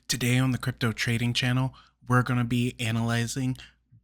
Today on the Crypto Trading Channel, we're going to be analyzing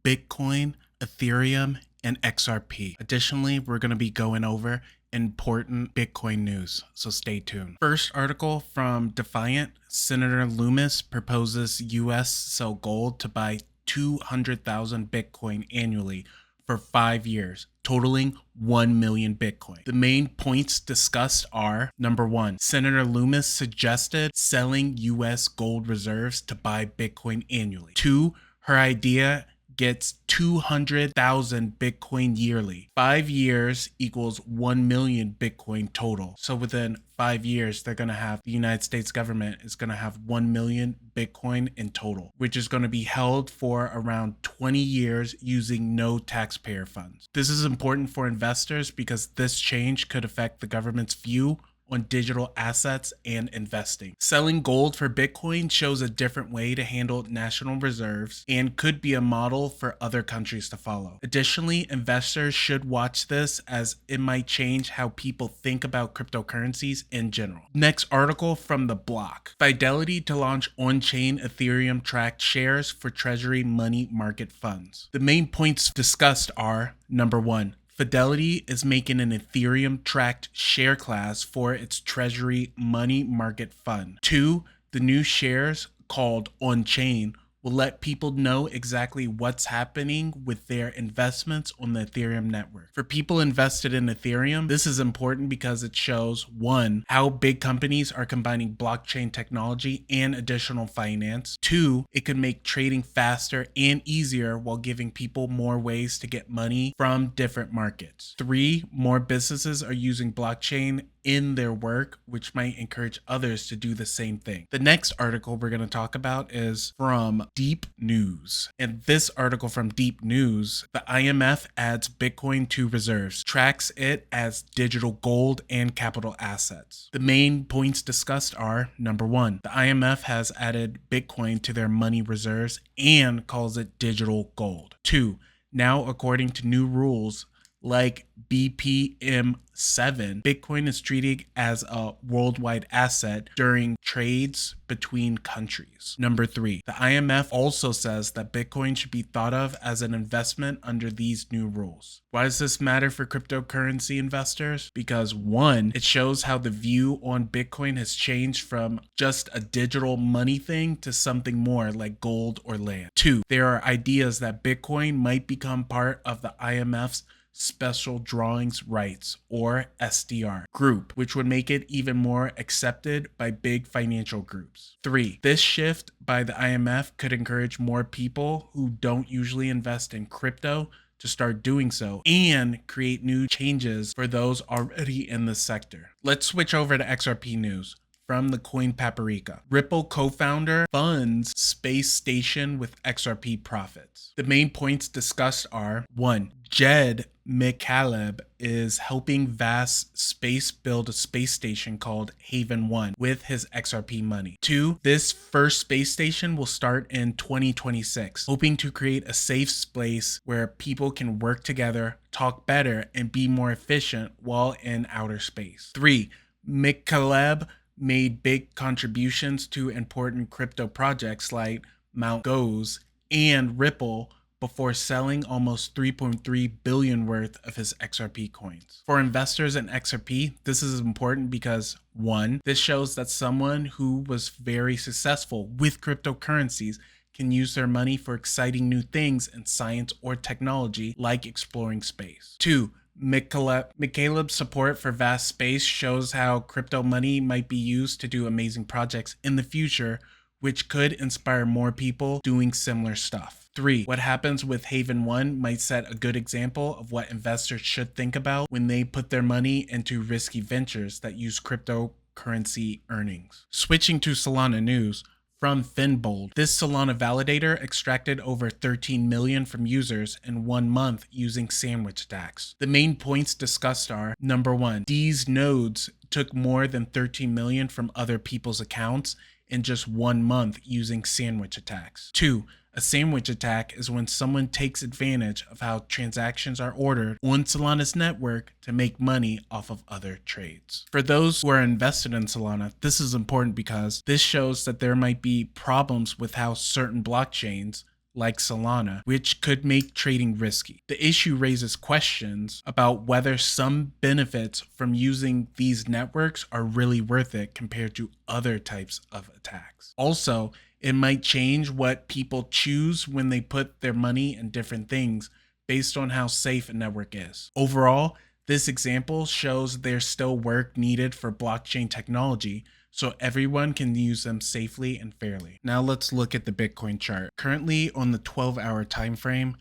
Bitcoin, Ethereum, and XRP. Additionally, we're going to be going over important Bitcoin news, so stay tuned. First article from Defiant, Senator Loomis proposes US sell gold to buy 200,000 Bitcoin annually for 5 years, totaling 1 million Bitcoin. The main points discussed are: number one, Senator Loomis suggested selling US gold reserves to buy Bitcoin annually. Two, her idea gets 200,000 Bitcoin yearly. 5 years equals 1 million Bitcoin total. So within 5 years, the United States government is going to have 1 million Bitcoin in total, which is going to be held for around 20 years using no taxpayer funds. This is important for investors because this change could affect the government's view on digital assets and investing. Selling gold for Bitcoin shows a different way to handle national reserves and could be a model for other countries to follow. Additionally, investors should watch this as it might change how people think about cryptocurrencies in general. Next article from The Block. Fidelity to launch on-chain Ethereum tracked shares for Treasury money market funds. The main points discussed are: number one, Fidelity is making an Ethereum tracked share class for its Treasury money market fund. Two, the new shares called on-chain will let people know exactly what's happening with their investments on the Ethereum network. For people invested in Ethereum, this is important because it shows, one, how big companies are combining blockchain technology and additional finance. Two, it could make trading faster and easier while giving people more ways to get money from different markets. Three, more businesses are using blockchain in their work, which might encourage others to do the same thing. The next article we're going to talk about is from Deep News. In this article from Deep News, the IMF adds Bitcoin to reserves, tracks it as digital gold and capital assets. The main points discussed are: number one, the IMF has added Bitcoin to their money reserves and calls it digital gold. Two, now according to new rules like BPM7, Bitcoin is treated as a worldwide asset during trades between countries. Number three, the IMF also says that Bitcoin should be thought of as an investment under these new rules. Why does this matter for cryptocurrency investors? Because one, it shows how the view on Bitcoin has changed from just a digital money thing to something more like gold or land. Two, there are ideas that Bitcoin might become part of the IMF's Special Drawings Rights, or SDR, group, which would make it even more accepted by big financial groups. Three, this shift by the IMF could encourage more people who don't usually invest in crypto to start doing so and create new changes for those already in the sector. Let's switch over to XRP news. From the Coin Paprika. Ripple co-founder funds space station with XRP profits. The main points discussed are: one, Jed McCaleb is helping Vast Space build a space station called Haven 1 with his XRP money. Two, this first space station will start in 2026, hoping to create a safe space where people can work together, talk better, and be more efficient while in outer space. Three, McCaleb made big contributions to important crypto projects like Mt. Gox and Ripple before selling almost 3.3 billion worth of his XRP coins. For investors in XRP, this is important because one, this shows that someone who was very successful with cryptocurrencies can use their money for exciting new things in science or technology, like exploring space. Two, McCaleb's support for Vast Space shows how crypto money might be used to do amazing projects in the future, which could inspire more people doing similar stuff. Three, what happens with Haven 1 might set a good example of what investors should think about when they put their money into risky ventures that use cryptocurrency earnings. Switching to Solana news. From Finbold, this Solana validator extracted over 13 million from users in 1 month using sandwich stacks. The main points discussed are: number one, these nodes took more than 13 million from other people's accounts in just 1 month using sandwich attacks. 2. A sandwich attack is when someone takes advantage of how transactions are ordered on Solana's network to make money off of other trades. For those who are invested in Solana, this is important because this shows that there might be problems with how certain blockchains like Solana, which could make trading risky. The issue raises questions about whether some benefits from using these networks are really worth it compared to other types of attacks. Also, it might change what people choose when they put their money in different things based on how safe a network is. Overall, this example shows there's still work needed for blockchain technology so everyone can use them safely and fairly. Now let's look at the Bitcoin chart. Currently on the 12-hour time frame,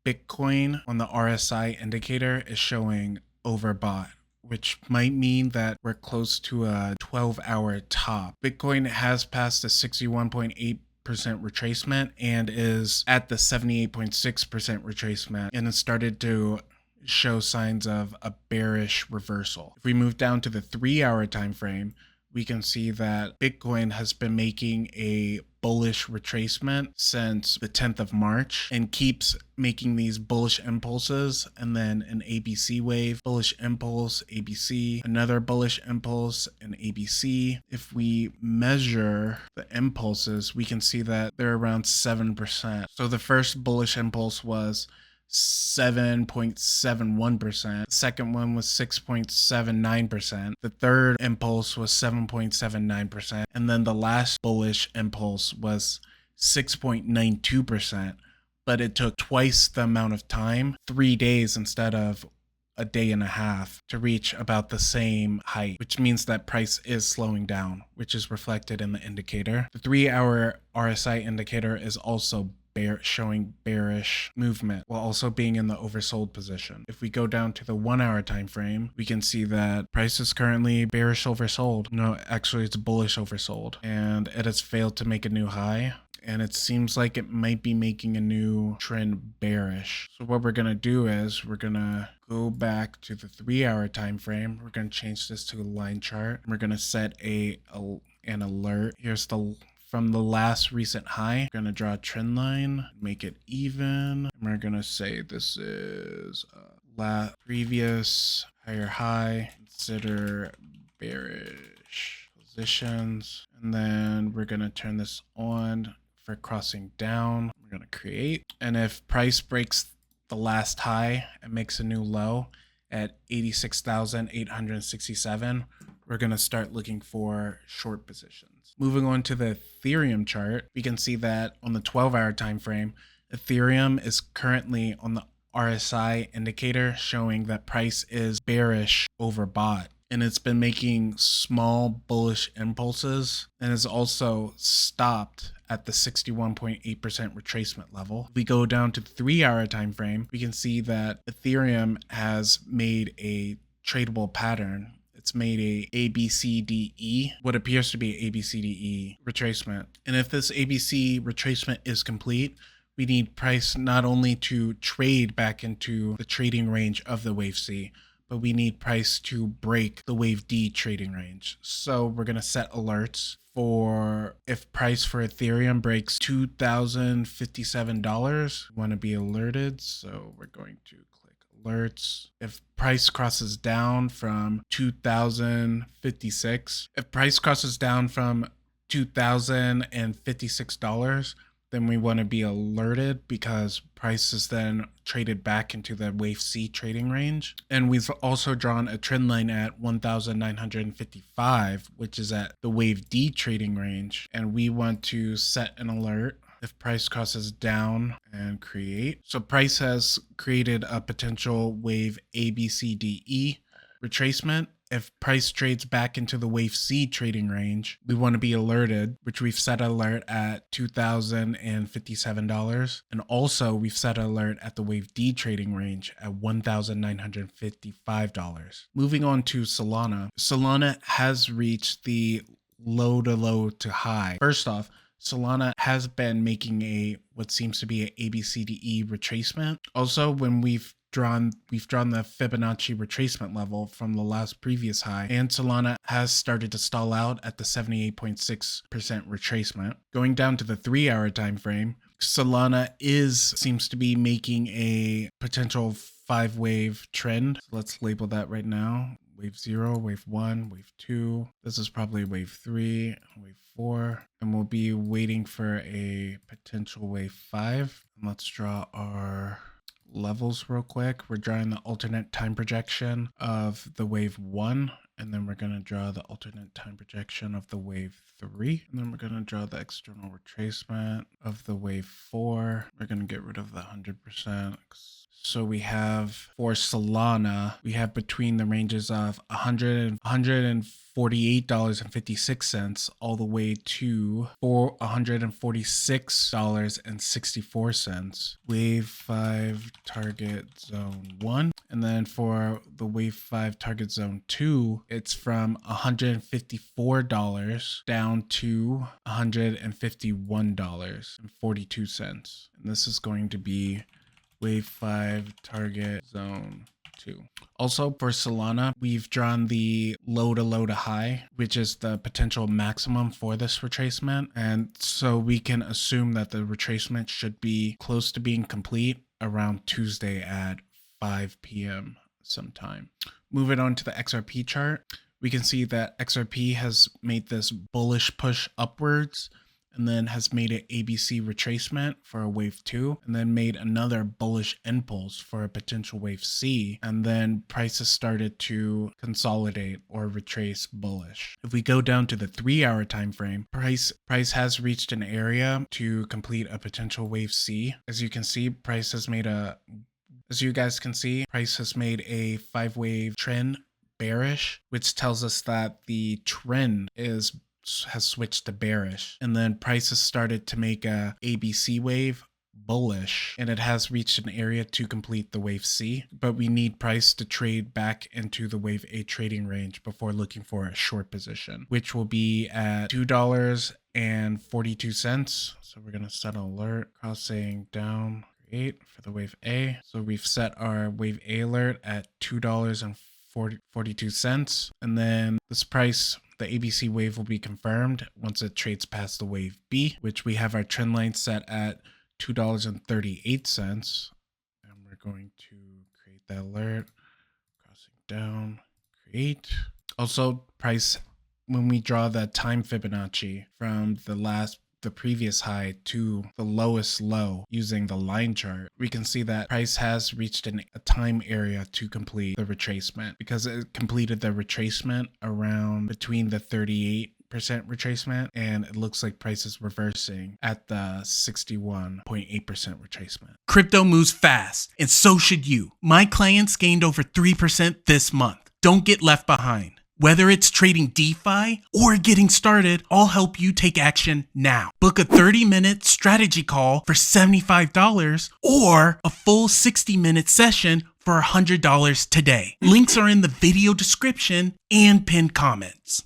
Bitcoin on the RSI indicator is showing overbought, which might mean that we're close to a 12-hour top. Bitcoin has passed a 61.8% retracement and is at the 78.6% retracement, and it started to show signs of a bearish reversal. If we move down to the 3-hour time frame, we can see that Bitcoin has been making a bullish retracement since the 10th of March and keeps making these bullish impulses, and then an ABC wave, bullish impulse, ABC, another bullish impulse, and ABC. If we measure the impulses, we can see that they're around 7%. So the first bullish impulse was 7.71%. The second one was 6.79%. The third impulse was 7.79%. And then the last bullish impulse was 6.92%. But it took twice the amount of time, 3 days instead of a day and a half, to reach about the same height, which means that price is slowing down, which is reflected in the indicator. The 3-hour RSI indicator is also showing bearish movement while also being in the oversold position. If we go down to the 1-hour time frame, we can see that price is currently bearish oversold. No, actually it's bullish oversold, and it has failed to make a new high, and it seems like it might be making a new trend bearish. So what we're going to do is we're going to go back to the 3-hour time frame. We're going to change this to a line chart. We're going to set an alert. Here's from the last recent high. We're going to draw a trend line, make it even. And we're going to say this is previous higher high. Consider bearish positions. And then we're going to turn this on for crossing down. We're going to create. And if price breaks the last high and makes a new low at 86,867, we're going to start looking for short positions. Moving on to the Ethereum chart, we can see that on the 12-hour time frame, Ethereum is currently on the RSI indicator showing that price is bearish overbought, and it's been making small bullish impulses and has also stopped at the 61.8% retracement level. If we go down to the 3-hour time frame, we can see that Ethereum has made a tradable pattern. It's made a ABCDE, what appears to be an ABCDE retracement. And if this ABC retracement is complete, we need price not only to trade back into the trading range of the wave C, but we need price to break the wave D trading range. So we're going to set alerts for if price for Ethereum breaks $2,057, we want to be alerted. So we're going to alerts. If price crosses down from 2,056, if price crosses down from $2,056, then we want to be alerted because price is then traded back into the wave C trading range. And we've also drawn a trend line at 1,955, which is at the wave D trading range. And we want to set an alert if price crosses down and create. So price has created a potential wave ABCDE retracement. If price trades back into the wave C trading range, we want to be alerted, which we've set alert at $2,057. And also we've set alert at the wave D trading range at $1,955. Moving on to Solana. Solana has reached the low to high. First off, Solana has been making what seems to be an ABCDE retracement. Also, when we've drawn the Fibonacci retracement level from the last previous high, and Solana has started to stall out at the 78.6% retracement. Going down to the 3-hour time frame, Solana seems to be making a potential 5-wave trend. So let's label that right now. Wave 0, wave 1, wave 2. This is probably wave 3, wave 4. And we'll be waiting for a potential wave 5. And let's draw our levels real quick. We're drawing the alternate time projection of the wave 1. And then we're going to draw the alternate time projection of the wave 3. And then we're going to draw the external retracement of the wave 4. We're going to get rid of the 100%. So we have, for Solana, we have between the ranges of $148.56 all the way to $146.64. Wave 5 target zone 1. And then for the wave 5 target zone 2, it's from $154 down to $151.42. And this is going to be wave 5 target zone 2. Also for Solana, we've drawn the low to high, which is the potential maximum for this retracement. And so we can assume that the retracement should be close to being complete around Tuesday at 5 p.m. sometime. Moving on to the XRP chart, we can see that XRP has made this bullish push upwards, and then has made an ABC retracement for a wave 2, and then made another bullish impulse for a potential wave C, and then prices started to consolidate or retrace bullish. If we go down to the 3-hour time frame, price has reached an area to complete a potential wave C. As you can see, price has made a 5-wave trend bearish, which tells us that the trend has switched to bearish, and then prices started to make a ABC wave bullish, and it has reached an area to complete the wave C, but we need price to trade back into the wave A trading range before looking for a short position, which will be at $2.42. So we're going to set an alert crossing down 8 for the wave A. So we've set our wave A alert at $2.42, and then this price, the ABC wave, will be confirmed once it trades past the wave B, which we have our trend line set at $2.38. And we're going to create that alert, crossing down, create. Also, price, when we draw the time Fibonacci from the previous high to the lowest low using the line chart, we can see that price has reached a time area to complete the retracement, because it completed the retracement around between the 38% retracement, and it looks like price is reversing at the 61.8% retracement. Crypto moves fast, and so should you. My clients gained over 3% this month. Don't get left behind. Whether it's trading DeFi or getting started, I'll help you take action now. Book a 30-minute strategy call for $75 or a full 60-minute session for $100 today. Links are in the video description and pinned comments.